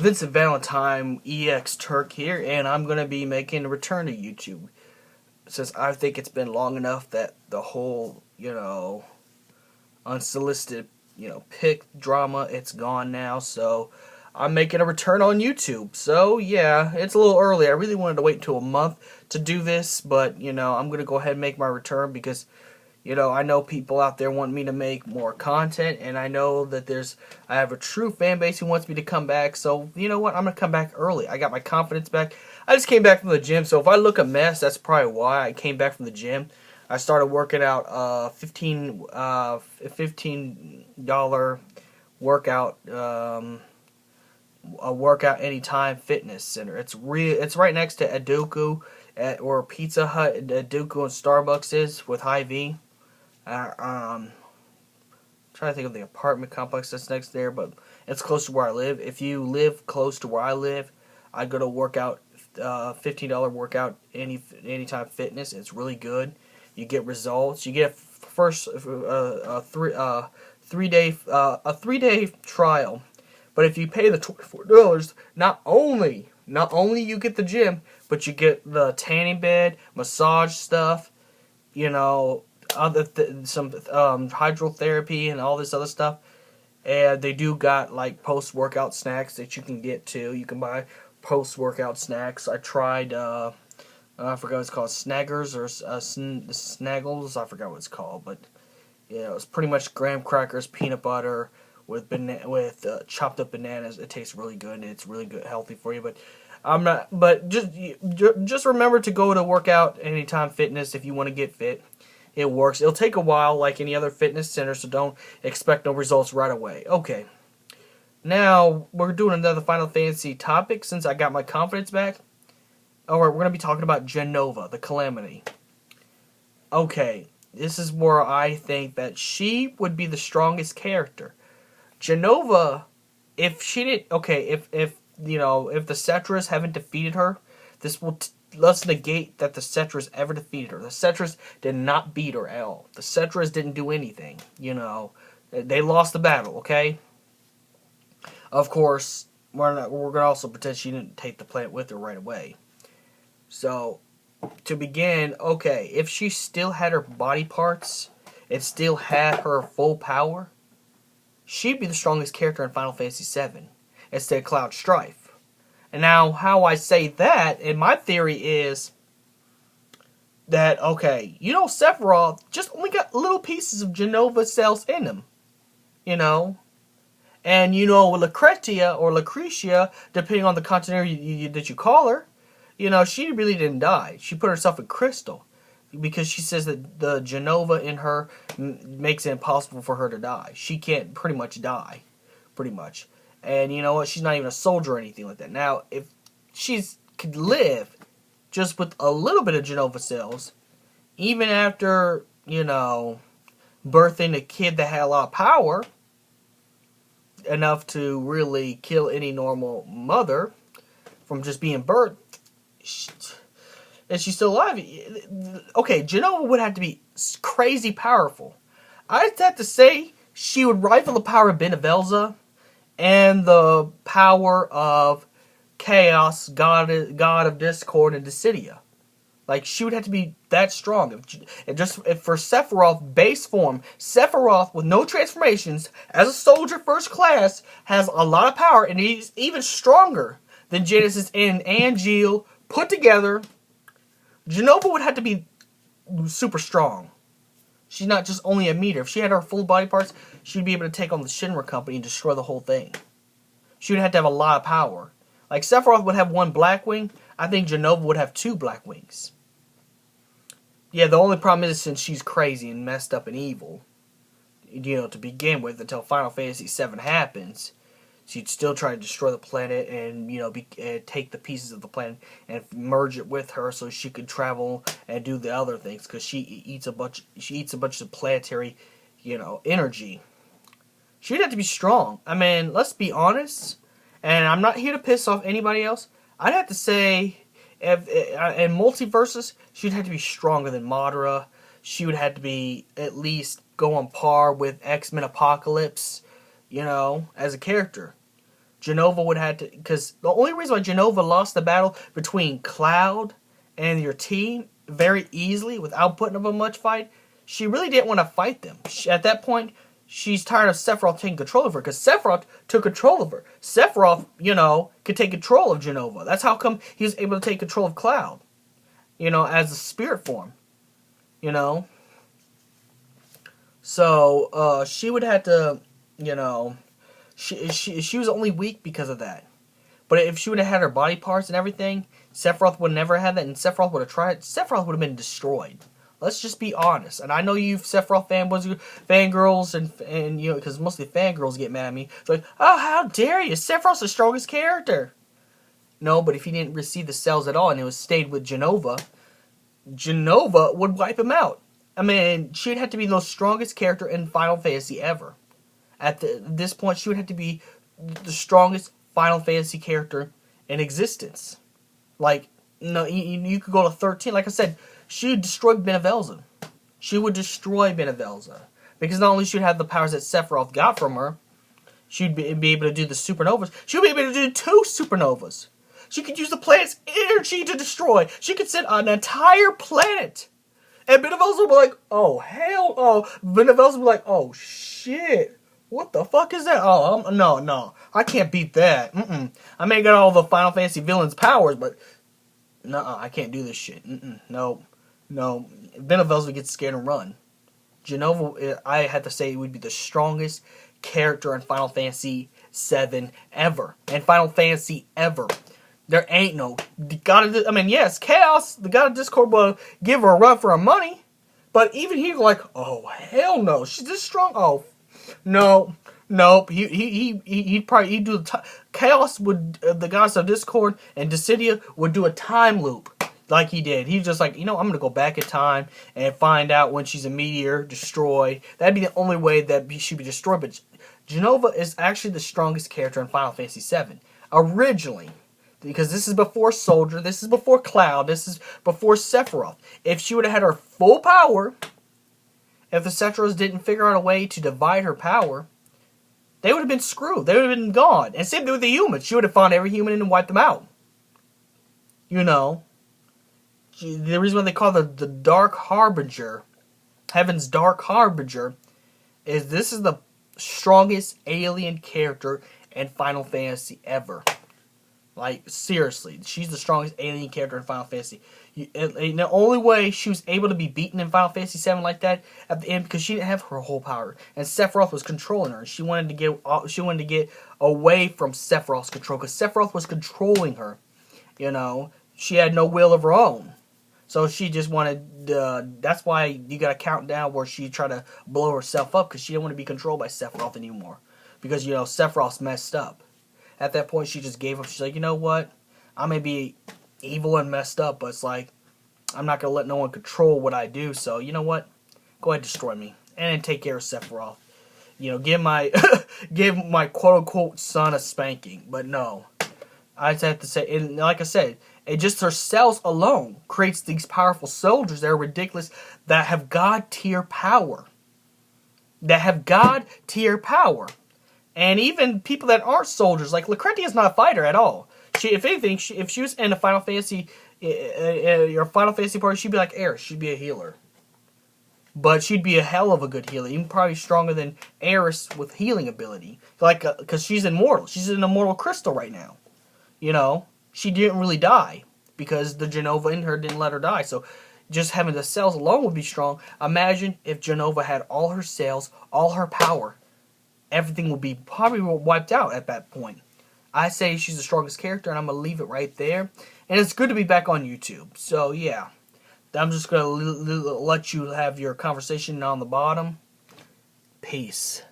Vincent Valentine EX Turk here, and I'm going to be making a return to YouTube. Since I think it's been long enough that the whole, unsolicited, pick drama, it's gone now, so I'm making a return on YouTube. So, yeah, it's a little early. I really wanted to wait until a month to do this, but, I'm going to go ahead and make my return because I know people out there want me to make more content, and I know that I have a true fan base who wants me to come back, so you know what, I'm going to come back early. I got my confidence back. I just came back from the gym, so if I look a mess, that's probably why I came back from the gym. I started working out $15 workout, a workout anytime fitness center. It's right next to Eduku, or Pizza Hut, Eduku and Starbucks is with Hy-Vee. Trying to think of the apartment complex that's next there, but it's close to where I live. If you live close to where I live, I go to workout, $15 workout anytime fitness. It's really good. You get results. You get a 3-day trial. But if you pay the $24, not only you get the gym, but you get the tanning bed, massage stuff, some hydrotherapy and all this other stuff. And they do got like post-workout snacks that you can get too. You can buy post-workout snacks. I tried, I forgot what it's called, Snaggers or Snaggles. I forgot what it's called, but it's pretty much graham crackers, peanut butter with chopped up bananas. It tastes really good and it's really good, healthy for you. But just remember to go to Workout Anytime Fitness if you want to get fit. It works. It'll take a while like any other fitness center, so don't expect no results right away. Okay. Now, we're doing another Final Fantasy topic since I got my confidence back. Alright, we're going to be talking about Jenova, the Calamity. Okay, this is where I think that she would be the strongest character. Jenova, if she didn't... Okay, if the Cetras haven't defeated her, this will... Let's negate that the Cetras ever defeated her. The Cetras did not beat her at all. The Cetras didn't do anything. They lost the battle, okay? Of course, we're going to also pretend she didn't take the planet with her right away. So, to begin, okay, if she still had her body parts and still had her full power, she'd be the strongest character in Final Fantasy VII instead of Cloud Strife. And now, how I say that, and my theory is that, okay, Sephiroth just only got little pieces of Jenova cells in him. And, Lucretia, depending on the continuity that you call her, she really didn't die. She put herself in crystal because she says that the Jenova in her makes it impossible for her to die. She can't pretty much die, pretty much. And you know what? She's not even a soldier or anything like that. Now, if she could live just with a little bit of Jenova cells, even after, birthing a kid that had a lot of power, enough to really kill any normal mother from just being birthed, and she's still alive. Okay, Jenova would have to be crazy powerful. I'd have to say she would rival the power of Benevelza and the power of Chaos, God of Discord, and Dissidia. Like, she would have to be that strong. If for Sephiroth, base form, Sephiroth with no transformations, as a soldier first class, has a lot of power, and he's even stronger than Genesis and Angeal put together. Jenova would have to be super strong. She's not just only a meter. If she had her full body parts, she'd be able to take on the Shinra company and destroy the whole thing. She would have to have a lot of power. Like, Sephiroth would have one black wing. I think Jenova would have 2 black wings. Yeah, the only problem is since she's crazy and messed up and evil, to begin with, until Final Fantasy VII happens, she'd still try to destroy the planet and, take the pieces of the planet and merge it with her so she could travel and do the other things, because she eats a bunch of planetary, energy. She'd have to be strong. I mean, let's be honest, and I'm not here to piss off anybody else. I'd have to say, in multiverses, she'd have to be stronger than Madara. She would have to be at least go on par with X-Men Apocalypse, as a character. Jenova would have to, because the only reason why Jenova lost the battle between Cloud and your team very easily without putting up a much fight, she really didn't want to fight them. At that point, she's tired of Sephiroth taking control of her, because Sephiroth took control of her. Sephiroth, could take control of Jenova. That's how come he was able to take control of Cloud, as a spirit form, So, she would have to, she was only weak because of that. But if she would have had her body parts and everything, Sephiroth would never have that, and Sephiroth would have tried. Sephiroth would have been destroyed. Let's just be honest. And I know you Sephiroth fangirls, and because mostly fangirls get mad at me. It's like, oh, how dare you? Sephiroth's the strongest character. No, but if he didn't receive the cells at all and it was stayed with Jenova, Jenova would wipe him out. I mean, she'd have to be the strongest character in Final Fantasy ever. At this point, she would have to be the strongest Final Fantasy character in existence. Like, no, you could go to 13. Like I said, she would destroy Benevelza. She would destroy Benevelza. Because not only should she have the powers that Sephiroth got from her, she'd be able to do the supernovas. She would be able to do 2 supernovas. She could use the planet's energy to destroy. She could set an entire planet. And Benevelza would be like, oh, hell, oh. Benevelza would be like, oh, shit. What the fuck is that? Oh, no. I can't beat that. I may got all the Final Fantasy villains' powers, but no, I can't do this shit. No. Benevelza would get scared and run. Jenova, I had to say, would be the strongest character in Final Fantasy VII ever. And Final Fantasy ever. There ain't no yes, Chaos, the God of Discord, will give her a run for her money. But even he's like, oh, hell no. She's this strong. Oh, no. Nope. He'd do the Chaos would, the Goddess of Discord and Dissidia would do a time loop like he did. He's just like, I'm going to go back in time and find out when she's a meteor, destroy. That'd be the only way that she'd be destroyed. But Jenova is actually the strongest character in Final Fantasy VII. Originally. Because this is before Soldier, this is before Cloud, this is before Sephiroth. If she would have had her full power, if the Sephiroths didn't figure out a way to divide her power, they would have been screwed. They would have been gone. And same thing with the humans. She would have found every human and wiped them out. The reason why they call the Dark Harbinger, Heaven's Dark Harbinger, is this is the strongest alien character in Final Fantasy ever. Like, seriously, she's the strongest alien character in Final Fantasy. And the only way she was able to be beaten in Final Fantasy VII like that at the end, because she didn't have her whole power, and Sephiroth was controlling her. And she wanted to get away from Sephiroth's control, because Sephiroth was controlling her. She had no will of her own, so she just wanted. That's why you got a countdown where she tried to blow herself up, because she didn't want to be controlled by Sephiroth anymore, because Sephiroth's messed up. At that point, she just gave up. She's like, you know what? I may be evil and messed up, but it's like, I'm not going to let no one control what I do. So, you know what? Go ahead and destroy me. And then take care of Sephiroth. Give my quote-unquote son a spanking. But no. I just have to say, and like I said, just her cells alone creates these powerful soldiers that are ridiculous, that have God-tier power. And even people that aren't soldiers, like Lucretia is not a fighter at all. If anything, if she was in a Final Fantasy, your Final Fantasy party, she'd be like Aerith. She'd be a healer. But she'd be a hell of a good healer, even probably stronger than Aerith with healing ability. Like, because she's immortal. She's an immortal crystal right now. She didn't really die because the Jenova in her didn't let her die. So just having the cells alone would be strong. Imagine if Jenova had all her cells, all her power. Everything will be probably wiped out at that point. I say she's the strongest character, and I'm going to leave it right there. And it's good to be back on YouTube. So, yeah. I'm just going to let you have your conversation on the bottom. Peace.